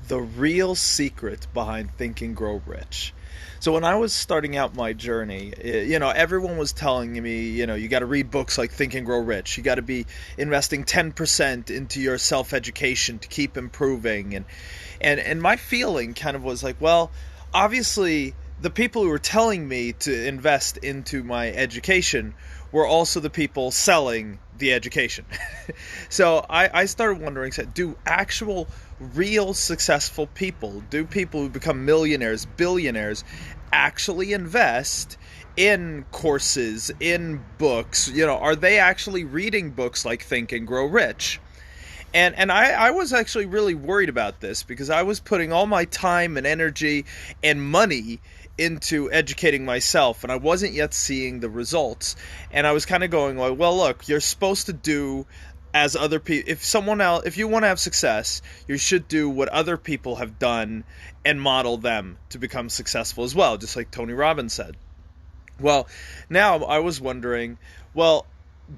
The real secret behind Think and Grow Rich. So when I was starting out my journey, everyone was telling me, you got to read books like Think and Grow Rich. You got to be investing 10% into your self-education to keep improving. And my feeling kind of was like, well, obviously the people who were telling me to invest into my education were also the people selling the education. So I started wondering, do actual real successful people, do people who become millionaires, billionaires, actually invest in courses, in books? Are they actually reading books like Think and Grow Rich? And I was actually really worried about this because I was putting all my time and energy and money into educating myself, and I wasn't yet seeing the results. And I was kind of going like, well, look, you're supposed to do as other people. If you want to have success, you should do what other people have done and model them to become successful as well, just like Tony Robbins said. Well, now I was wondering, well,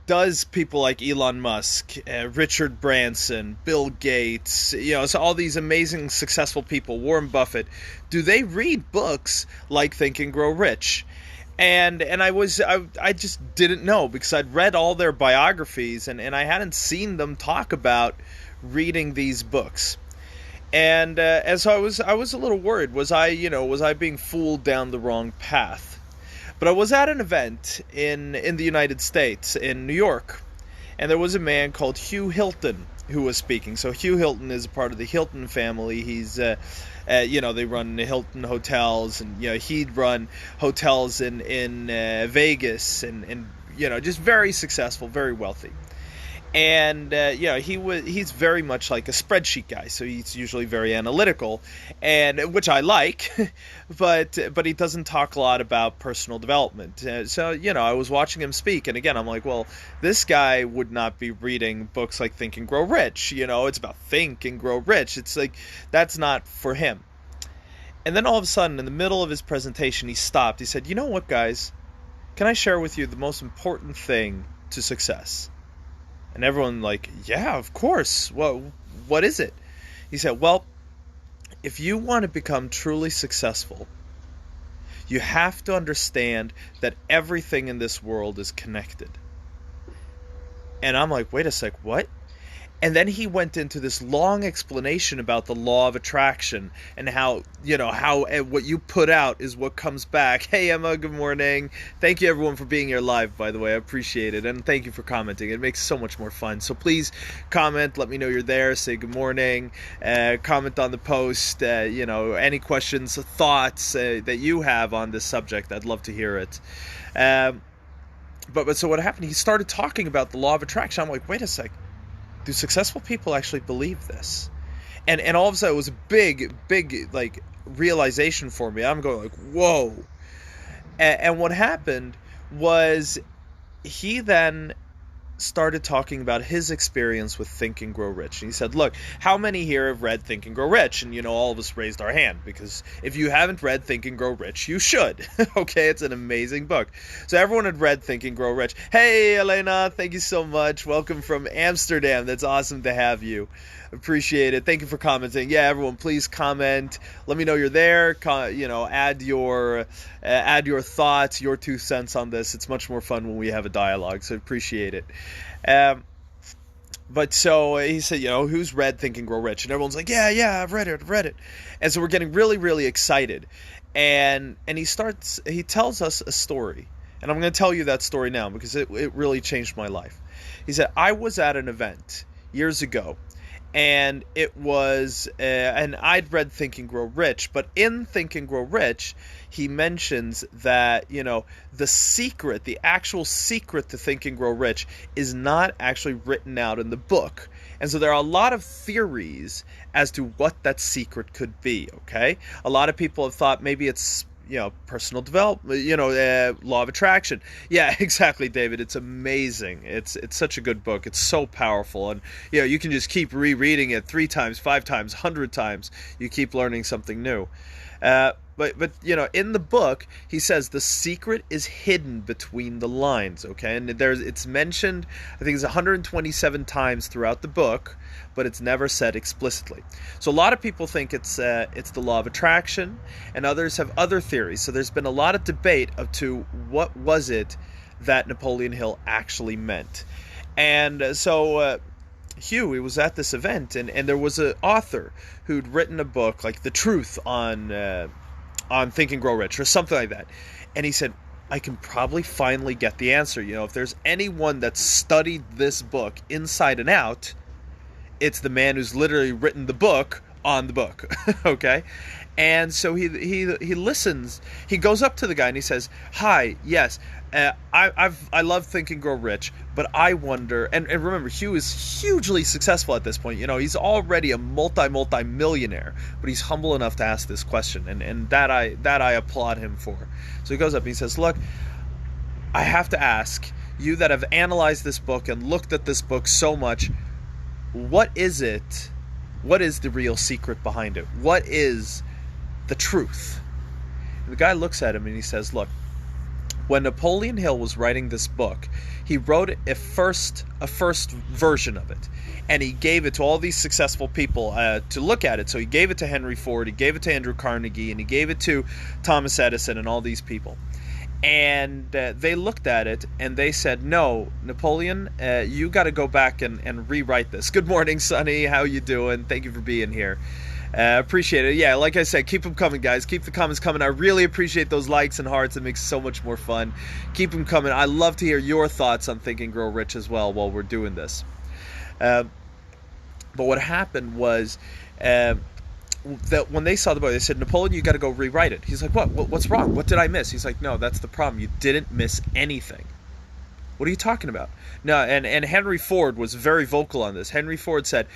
does people like Elon Musk, Richard Branson, Bill Gates, so all these amazing successful people, Warren Buffett, do they read books like Think and Grow Rich? And I just didn't know because I'd read all their biographies and I hadn't seen them talk about reading these books. And so I was a little worried. Was I being fooled down the wrong path? But I was at an event in the United States, in New York, and there was a man called Hugh Hilton who was speaking. So Hugh Hilton is a part of the Hilton family. He's, they run Hilton hotels, and he'd run hotels in Vegas, and just very successful, very wealthy. And he's very much like a spreadsheet guy, so he's usually very analytical, and which I like, but he doesn't talk a lot about personal development. So I was watching him speak, and again I'm like, well, this guy would not be reading books like Think and Grow Rich. It's about Think and Grow Rich. It's like that's not for him. And then all of a sudden, in the middle of his presentation, he stopped. He said, "You know what, guys? Can I share with you the most important thing to success?" And everyone like, yeah, of course. Well, what is it? He said, well, if you want to become truly successful, you have to understand that everything in this world is connected. And I'm like, wait a sec, what? And then he went into this long explanation about the law of attraction and how what you put out is what comes back. Hey, Emma, good morning. Thank you, everyone, for being here live, by the way. I appreciate it. And thank you for commenting. It makes it so much more fun. So please comment. Let me know you're there. Say good morning. Comment on the post. Any questions, thoughts that you have on this subject. I'd love to hear it. But so what happened, he started talking about the law of attraction. I'm like, wait a sec. Do successful people actually believe this? And all of a sudden it was a big like realization for me. I'm going like, whoa. And what happened was he then started talking about his experience with Think and Grow Rich. And he said, look, how many here have read Think and Grow Rich? And, all of us raised our hand, because if you haven't read Think and Grow Rich, you should. Okay, it's an amazing book. So everyone had read Think and Grow Rich. Hey, Elena, thank you so much. Welcome from Amsterdam. That's awesome to have you. Appreciate it. Thank you for commenting. Yeah, everyone, please comment. Let me know you're there. Add your thoughts, your 2 cents on this. It's much more fun when we have a dialogue, so appreciate it. But so he said, who's read Think and Grow Rich? And everyone's like, yeah, I've read it. And so we're getting really, really excited. And he tells us a story. And I'm going to tell you that story now because it really changed my life. He said, I was at an event years ago. And it was, and I'd read Think and Grow Rich, but in Think and Grow Rich, he mentions that, the actual secret to Think and Grow Rich is not actually written out in the book. And so there are a lot of theories as to what that secret could be, okay? A lot of people have thought maybe it's personal development, law of attraction. Yeah, exactly, David. It's amazing. It's such a good book. It's so powerful. And, you can just keep rereading it 3 times, 5 times, 100 times. You keep learning something new. But but in the book he says the secret is hidden between the lines, okay? And it's mentioned, I think it's 127 times throughout the book, but it's never said explicitly. So a lot of people think it's the law of attraction, and others have other theories. So there's been a lot of debate as to what was it that Napoleon Hill actually meant. And so Hugh, he was at this event, and there was an author who'd written a book, like The Truth on Think and Grow Rich, or something like that. And he said, I can probably finally get the answer. If there's anyone that's studied this book inside and out, it's the man who's literally written the book on the book. Okay? And so he listens. He goes up to the guy and he says, "Hi, yes, I love Think and Grow Rich, but I wonder." And remember, Hugh is hugely successful at this point. He's already a multi-millionaire, but he's humble enough to ask this question, and that I applaud him for. So he goes up and he says, "Look, I have to ask you that have analyzed this book and looked at this book so much. What is it? What is the real secret behind it? What is the truth?" And the guy looks at him and he says, "Look, when Napoleon Hill was writing this book, he wrote a first version of it, and he gave it to all these successful people to look at it. So he gave it to Henry Ford, he gave it to Andrew Carnegie, and he gave it to Thomas Edison and all these people. And they looked at it and they said, 'No, Napoleon, you got to go back and rewrite this.'" Good morning, Sonny. How you doing? Thank you for being here. Appreciate it. Yeah, like I said, keep them coming, guys. Keep the comments coming. I really appreciate those likes and hearts. It makes it so much more fun. Keep them coming. I love to hear your thoughts on Think and Grow Rich as well while we're doing this. But what happened was that when they saw the book, they said, "Napoleon, you got to go rewrite it." He's like, what's wrong? What did I miss?" He's like, "No, that's the problem. You didn't miss anything." "What are you talking about?" No, and Henry Ford was very vocal on this. Henry Ford said,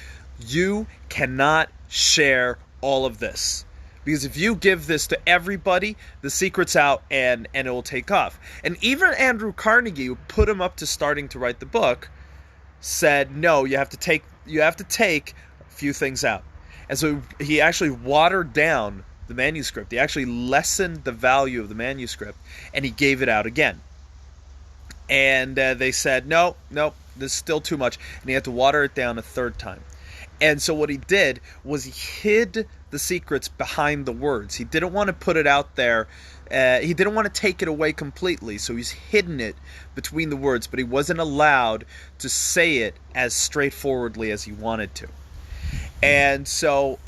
"You cannot share all of this, because if you give this to everybody, the secret's out and it will take off." And even Andrew Carnegie, who put him up to starting to write the book, said, "No, you have to take a few things out." And so he actually watered down the manuscript. He actually lessened the value of the manuscript, and he gave it out again. And they said, no, this is still too much. And he had to water it down a third time. And so what he did was he hid the secrets behind the words. He didn't want to put it out there. He didn't want to take it away completely, so he's hidden it between the words, but he wasn't allowed to say it as straightforwardly as he wanted to. And so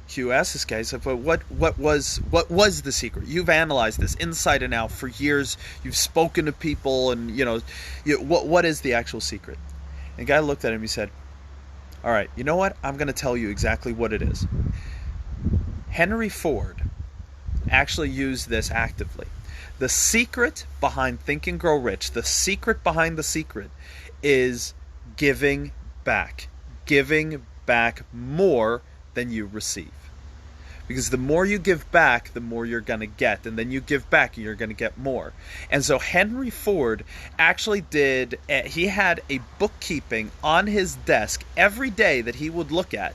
Hugh asked this guy, he said, "But what was the secret? You've analyzed this inside and out for years. You've spoken to people, and what is the actual secret?" And the guy looked at him. He said, "All right, you know what? I'm going to tell you exactly what it is." Henry Ford actually used this actively. The secret behind Think and Grow Rich, the secret behind the secret, is giving back. Giving back more than you receive. Because the more you give back, the more you're going to get. And then you give back and you're going to get more. And so Henry Ford actually he had a bookkeeping on his desk every day that he would look at.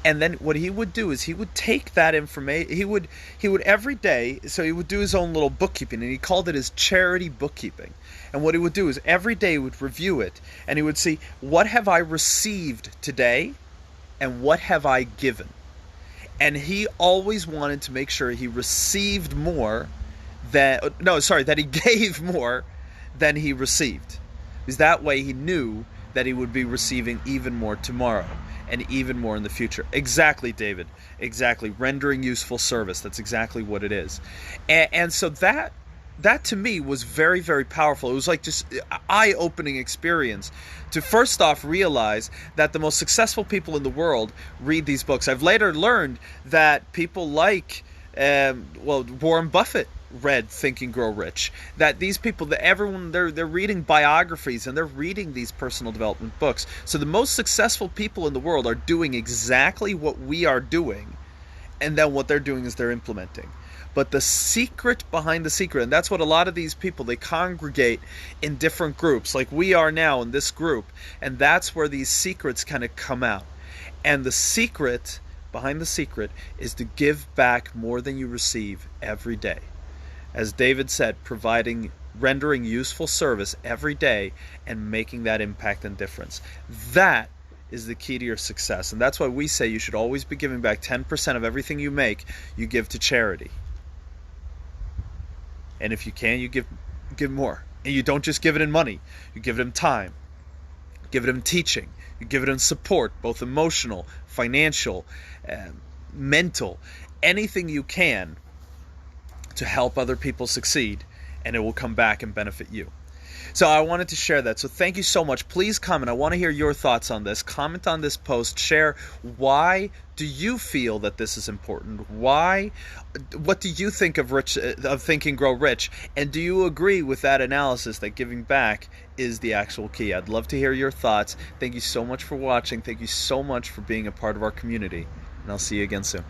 And then what he would do is he would take that information, he would every day, so he would do his own little bookkeeping, and he called it his charity bookkeeping. And what he would do is every day he would review it, and he would see, what have I received today, and what have I given? And he always wanted to make sure he received more that he gave more than he received. Because that way he knew that he would be receiving even more tomorrow and even more in the future. Exactly, David. Exactly. Rendering useful service. That's exactly what it is. And so that to me was very, very powerful. It was like just eye-opening experience to first off realize that the most successful people in the world read these books. I've later learned that people like Warren Buffett read Think and Grow Rich. That these people, they're reading biographies and they're reading these personal development books. So the most successful people in the world are doing exactly what we are doing, and then what they're doing is they're implementing. But the secret behind the secret, and that's what a lot of these people, they congregate in different groups, like we are now in this group, and that's where these secrets kind of come out. And the secret behind the secret is to give back more than you receive every day. As David said, rendering useful service every day and making that impact and difference. That is the key to your success. And that's why we say you should always be giving back 10% of everything you make, you give to charity. And if you can, you give more. And you don't just give it in money. You give it in time. You give it in teaching. You give it in support, both emotional, financial, mental, anything you can to help other people succeed, and it will come back and benefit you. So I wanted to share that. So thank you so much. Please comment. I want to hear your thoughts on this. Comment on this post. Share, why do you feel that this is important? What do you think of Think and Grow Rich? And do you agree with that analysis that giving back is the actual key? I'd love to hear your thoughts. Thank you so much for watching. Thank you so much for being a part of our community. And I'll see you again soon.